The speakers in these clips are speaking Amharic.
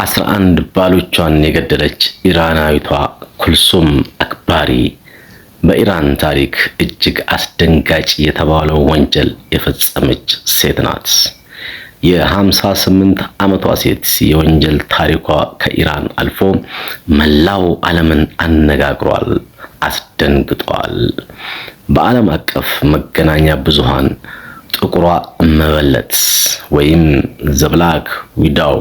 11 ባሎቿን የገደለች ኢራናዊቷ ኩልሱም አክባሪ በኢራን ታሪክ እጅግ አስደንጋጭ የተባለው ወንጀል የፈጸመች ሴት ናት። የ58 ዓመቷ ሴት የወንጀል ታሪኳ ከኢራን አልፎ መላው ዓለምን አነጋግሯል፣ አስደንግጧል። በዓለም አቀፍ መገናኛ ብዙሃን ጥቁሯ እመበለት ወይም ዘ ብላክ ዊዶው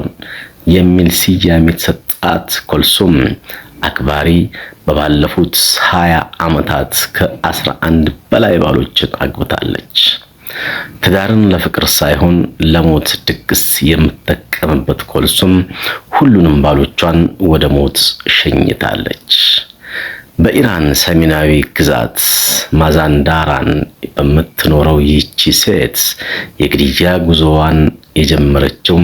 የሚል ስያሜ የተሰጣት ኩልሱም አክባሪ በባለፉት 20 ዓመታት ከ11 በላይ ባሎችን አግብታለች። ትዳርን ለፍቅር ሳይሆን ለሞት ድግስ የምትጠቀምበት ኩልሱም ሁሉንም ባሎቿን ወደ ሞት ሸኝታለች። በኢራን ሰሜናዊ ግዛት ማዛንዳራን በምትኖረው ይህች ሴት የግድያ ጉዞዋን የጀመረችው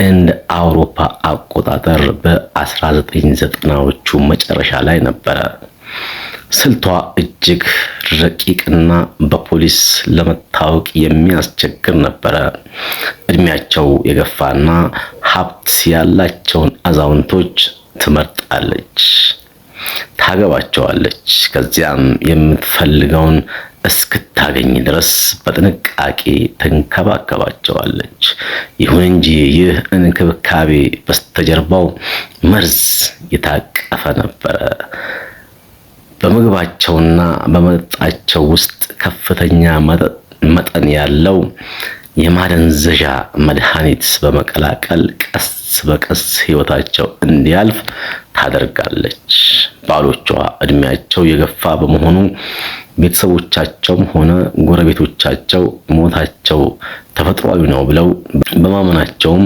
እንደ አውሮፓ አቆጣጠር በ1990ዎቹ መጨረሻ ላይ ነበረ። ስልቷ እጅግ ረቂቅና በፖሊስ ለመታወቅ የሚያስቸግር ነበረ። እድሜያቸው የገፋና ሀብት ያላቸውን አዛውንቶች ትመርጣለች፣ ታገባቸዋለች። ከዚያም የምትፈልገውን እስክታገኝ ድረስ በጥንቃቄ ተንከባከባቸዋለች። ይሁን እንጂ ይህ እንክብካቤ በስተጀርባው መርዝ የታቀፈ ነበረ። በምግባቸውና በመጠጣቸው ውስጥ ከፍተኛ መጠን ያለው የማደንዘዣ መድኃኒት በመቀላቀል ቀስ በቀስ ሕይወታቸው እንዲያልፍ ታደርጋለች። ባሎቿ እድሜያቸው የገፋ በመሆኑ ቤተሰቦቻቸውም ሆነ ጎረቤቶቻቸው ሞታቸው ተፈጥሯዊ ነው ብለው በማመናቸውም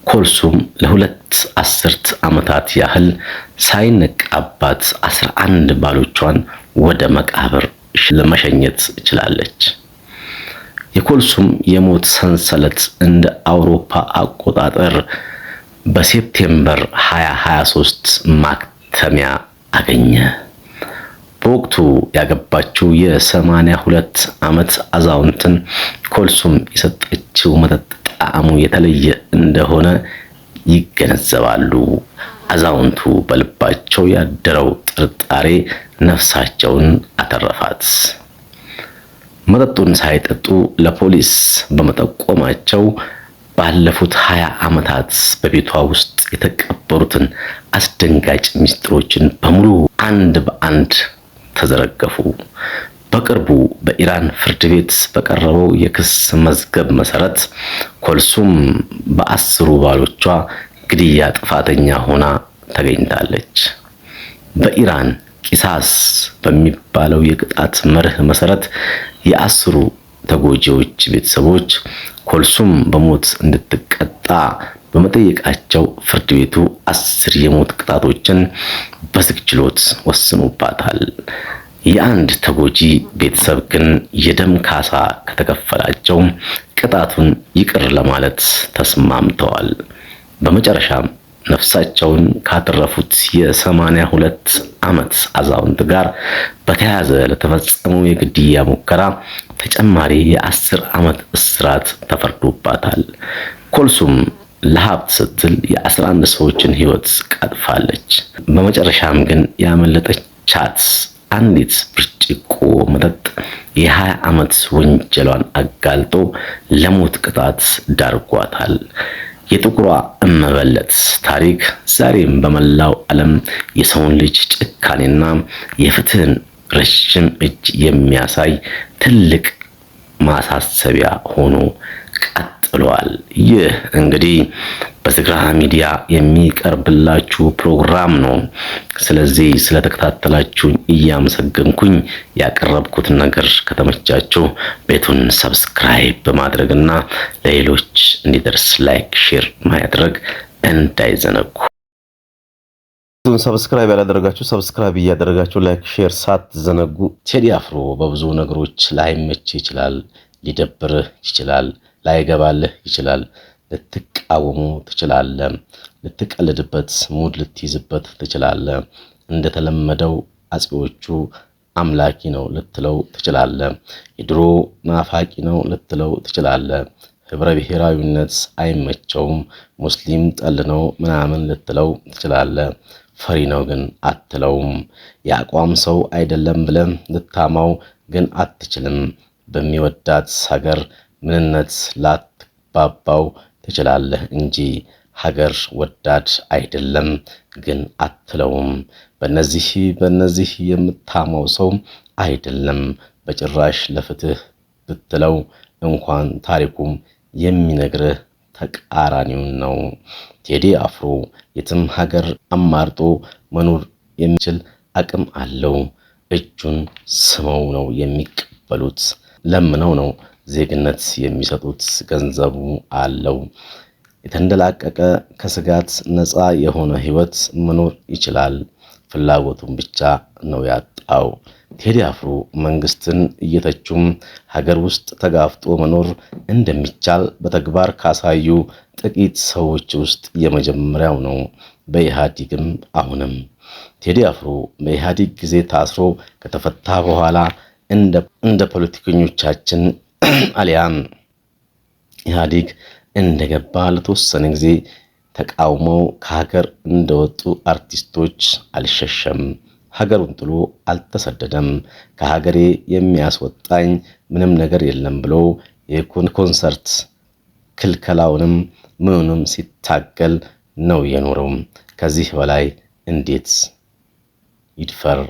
ኩልሱም ለሁለት አስርት ዓመታት ያህል ሳይነቃባት 11 ባሎቿን ወደ መቃብር ለመሸኘት ችላለች። የኩልሱም የሞት ሰንሰለት እንደ አውሮፓ አቆጣጠር በሴፕቴምበር 2023 ማክተሚያ አገኘ። በወቅቱ ያገባችው የ82 ዓመት አዛውንትን ኩልሱም የሰጠችው መጠጥ ጣዕሙ የተለየ እንደሆነ ይገነዘባሉ። አዛውንቱ በልባቸው ያደረው ጥርጣሬ ነፍሳቸውን አተረፋት። መጠጡን ሳይጠጡ ለፖሊስ በመጠቆማቸው ባለፉት 20 ዓመታት በቤቷ ውስጥ የተቀበሩትን አስደንጋጭ ምስጢሮችን በሙሉ አንድ በአንድ ተዘረገፉ። በቅርቡ በኢራን ፍርድ ቤት በቀረበው የክስ መዝገብ መሰረት ኩልሱም በ10 ባሎቿ ግድያ ጥፋተኛ ሆና ተገኝታለች። በኢራን ቂሳስ በሚባለው የቅጣት መርህ መሰረት የ10 ተጎጂዎች ቤተሰቦች ኩልሱም በሞት እንድትቀጣ በመጠየቃቸው ፍርድ ቤቱ 10 የሞት ቅጣቶችን በዝግ ችሎት ወስኖባታል። የአንድ ተጎጂ ቤተሰብ ግን የደም ካሳ ከተከፈላቸው ቅጣቱን ይቅር ለማለት ተስማምተዋል። በመጨረሻም ነፍሳቸውን ካተረፉት የ82 ዓመት አዛውንት ጋር በተያያዘ ለተፈጸመው የግድያ ሙከራ ተጨማሪ የ10 ዓመት እስራት ተፈርዶባታል። ኩልሱም ለሀብት ስትል የ11 ሰዎችን ሕይወት ቀጥፋለች። በመጨረሻም ግን ያመለጠቻት አንዲት ብርጭቆ መጠጥ የ20 ዓመት ወንጀሏን አጋልጦ ለሞት ቅጣት ዳርጓታል። የጥቁሯ እመበለት ታሪክ ዛሬም በመላው ዓለም የሰውን ልጅ ጭካኔና የፍትህን ረጅም እጅ የሚያሳይ ትልቅ ማሳሰቢያ ሆኖ ቀጥሏል። ይህ እንግዲህ በዝግራ ሚዲያ የሚቀርብላችሁ ፕሮግራም ነው። ስለዚህ ስለተከታተላችሁኝ እያመሰገንኩኝ ያቀረብኩት ነገር ከተመቻችሁ ቤቱን ሰብስክራይብ በማድረግና ለሌሎች እንዲደርስ ላይክ፣ ሼር ማድረግ እንዳይዘነጉ። ሰብስክራይብ ያላደረጋችሁ ሰብስክራይብ እያደረጋችሁ ላይክ፣ ሼር ሳትዘነጉ። ቴዲ አፍሮ በብዙ ነገሮች ላይመች ይችላል፣ ሊደብርህ ይችላል፣ ላይገባልህ ይችላል። ልትቃወሙ ትችላለህ፣ ልትቀልድበት ሙድ ልትይዝበት ትችላለህ። እንደተለመደው አጼዎቹ አምላኪ ነው ልትለው ትችላለህ። የድሮ ናፋቂ ነው ልትለው ትችላለህ። ህብረ ብሔራዊነት አይመቸውም፣ ሙስሊም ጠል ነው ምናምን ልትለው ትችላለህ። ፈሪ ነው ግን አትለውም። የአቋም ሰው አይደለም ብለህ ልታማው ግን አትችልም። በሚወዳት ሀገር ምንነት ላትባባው ትችላለህ እንጂ ሀገር ወዳድ አይደለም ግን አትለውም። በነዚህ የምታማው ሰው አይደለም በጭራሽ። ለፍትህ ብትለው እንኳን ታሪኩም የሚነግርህ ተቃራኒውን ነው። ቴዲ አፍሮ የትም ሀገር አማርጦ መኖር የሚችል አቅም አለው። እጁን ስመው ነው የሚቀበሉት፣ ለምነው ነው ዜግነት የሚሰጡት። ገንዘቡ አለው። የተንደላቀቀ ከስጋት ነፃ የሆነ ህይወት መኖር ይችላል። ፍላጎቱን ብቻ ነው ያጣው። ቴዲ አፍሮ መንግስትን እየተቹም ሀገር ውስጥ ተጋፍጦ መኖር እንደሚቻል በተግባር ካሳዩ ጥቂት ሰዎች ውስጥ የመጀመሪያው ነው። በኢህአዴግም አሁንም ቴዲ አፍሮ በኢህአዴግ ጊዜ ታስሮ ከተፈታ በኋላ እንደ ፖለቲከኞቻችን አሊያም ኢህአዴግ እንደገባ ለተወሰነ ጊዜ ተቃውመው ከሀገር እንደወጡ አርቲስቶች አልሸሸም። ሀገሩን ጥሎ አልተሰደደም። ከሀገሬ የሚያስወጣኝ ምንም ነገር የለም ብሎ የኮንሰርት ክልከላውንም ምኑንም ሲታገል ነው የኖረው። ከዚህ በላይ እንዴት ይድፈር?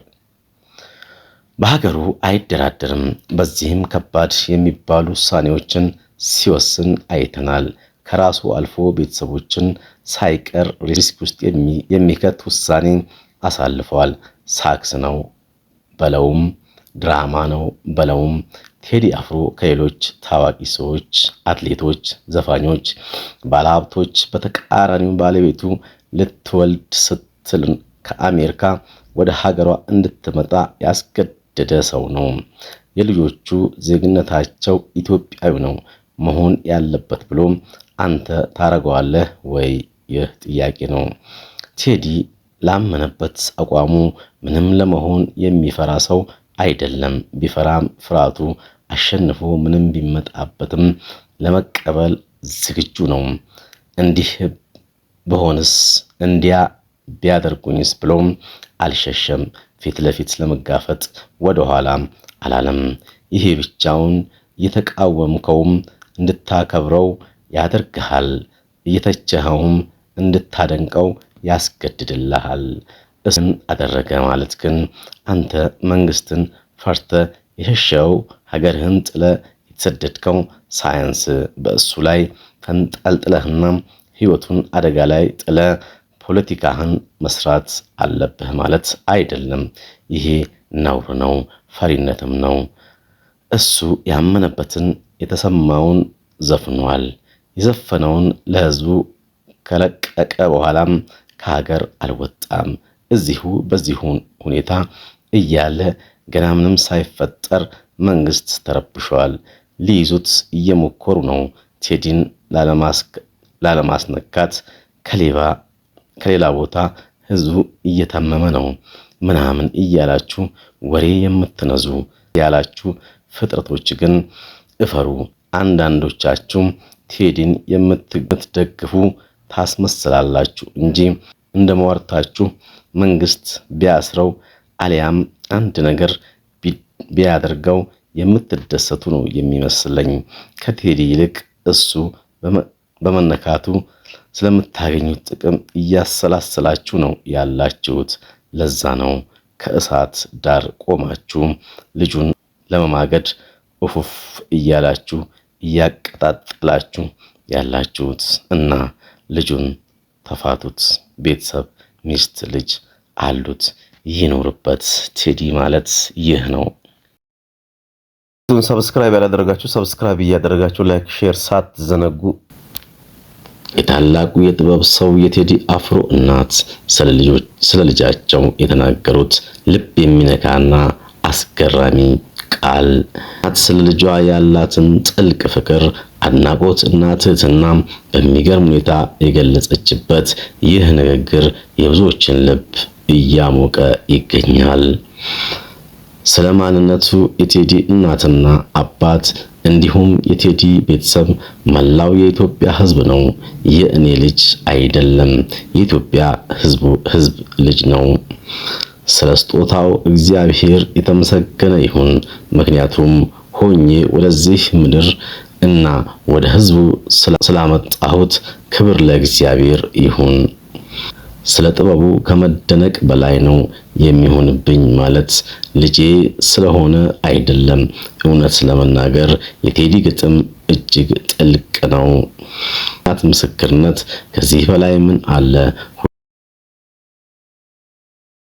በሀገሩ አይደራደርም። በዚህም ከባድ የሚባሉ ውሳኔዎችን ሲወስን አይተናል። ከራሱ አልፎ ቤተሰቦችን ሳይቀር ሪስክ ውስጥ የሚከት ውሳኔ አሳልፈዋል። ሳክስ ነው በለውም ድራማ ነው በለውም ቴዲ አፍሮ ከሌሎች ታዋቂ ሰዎች፣ አትሌቶች፣ ዘፋኞች፣ ባለሀብቶች በተቃራኒው ባለቤቱ ልትወልድ ስትል ከአሜሪካ ወደ ሀገሯ እንድትመጣ ያስገደደ ሰው ነው። የልጆቹ ዜግነታቸው ኢትዮጵያዊ ነው መሆን ያለበት ብሎ አንተ ታረገዋለህ ወይ? ይህ ጥያቄ ነው። ቴዲ ላመነበት አቋሙ ምንም ለመሆን የሚፈራ ሰው አይደለም። ቢፈራም ፍርሃቱ አሸንፎ ምንም ቢመጣበትም ለመቀበል ዝግጁ ነው። እንዲህ በሆንስ እንዲያ ቢያደርጉኝስ ብሎም አልሸሸም። ፊት ለፊት ለመጋፈጥ ወደኋላ አላለም። ይሄ ብቻውን እየተቃወምከውም እንድታከብረው ያደርግሃል፣ እየተቸኸውም እንድታደንቀው ያስገድድልሃል። እሱን አደረገ ማለት ግን አንተ መንግስትን ፈርተ የሸሸው ሀገርህን ጥለ የተሰደድከው ሳያንስ በእሱ ላይ ተንጠልጥለህና ህይወቱን አደጋ ላይ ጥለ ፖለቲካህን መስራት አለብህ ማለት አይደለም። ይሄ ነውር ነው፣ ፈሪነትም ነው። እሱ ያመነበትን የተሰማውን ዘፍኗል። የዘፈነውን ለህዝቡ ከለቀቀ በኋላም ከሀገር አልወጣም። በዚሁ ሁኔታ እያለ ገና ምንም ሳይፈጠር መንግስት ተረብሿል። ሊይዙት እየሞከሩ ነው። ቴዲን ላለማስነካት ከሌላ ቦታ ህዝቡ እየታመመ ነው ምናምን እያላችሁ ወሬ የምትነዙ ያላችሁ ፍጥረቶች ግን እፈሩ። አንዳንዶቻችሁ ቴዲን የምትደግፉ ታስመስላላችሁ እንጂ እንደመዋርታችሁ መንግስት ቢያስረው አሊያም አንድ ነገር ቢያደርገው የምትደሰቱ ነው የሚመስለኝ። ከቴዲ ይልቅ እሱ በመነካቱ ስለምታገኙት ጥቅም እያሰላሰላችሁ ነው ያላችሁት። ለዛ ነው ከእሳት ዳር ቆማችሁ ልጁን ለመማገድ ኡፉፍ እያላችሁ እያቀጣጠላችሁ ያላችሁት። እና ልጁን ተፋቱት። ቤተሰብ፣ ሚስት፣ ልጅ አሉት፣ ይኖርበት። ቴዲ ማለት ይህ ነው። ሰብስክራይብ ያላደረጋችሁ ሰብስክራይብ እያደረጋችሁ ላይክ፣ ሼር ሳትዘነጉ። የታላቁ የጥበብ ሰው የቴዲ አፍሮ እናት ስለ ልጃቸው የተናገሩት ልብ የሚነካና አስገራሚ ቃል። ስለ ልጇ ያላትን ጥልቅ ፍቅር፣ አድናቆት እና ትህትና በሚገርም ሁኔታ የገለጸችበት ይህ ንግግር የብዙዎችን ልብ እያሞቀ ይገኛል። ስለ ማንነቱ የቴዲ እናትና አባት እንዲሁም የቴዲ ቤተሰብ መላው የኢትዮጵያ ሕዝብ ነው። የእኔ ልጅ አይደለም፣ የኢትዮጵያ ሕዝብ ልጅ ነው። ስለ ስጦታው እግዚአብሔር የተመሰገነ ይሁን። ምክንያቱም ሆኜ ወደዚህ ምድር እና ወደ ሕዝቡ ስላመጣሁት ክብር ለእግዚአብሔር ይሁን። ስለ ጥበቡ ከመደነቅ በላይ ነው የሚሆንብኝ። ማለት ልጄ ስለሆነ አይደለም። እውነት ለመናገር የቴዲ ግጥም እጅግ ጥልቅ ነው። እናት ምስክርነት ከዚህ በላይ ምን አለ?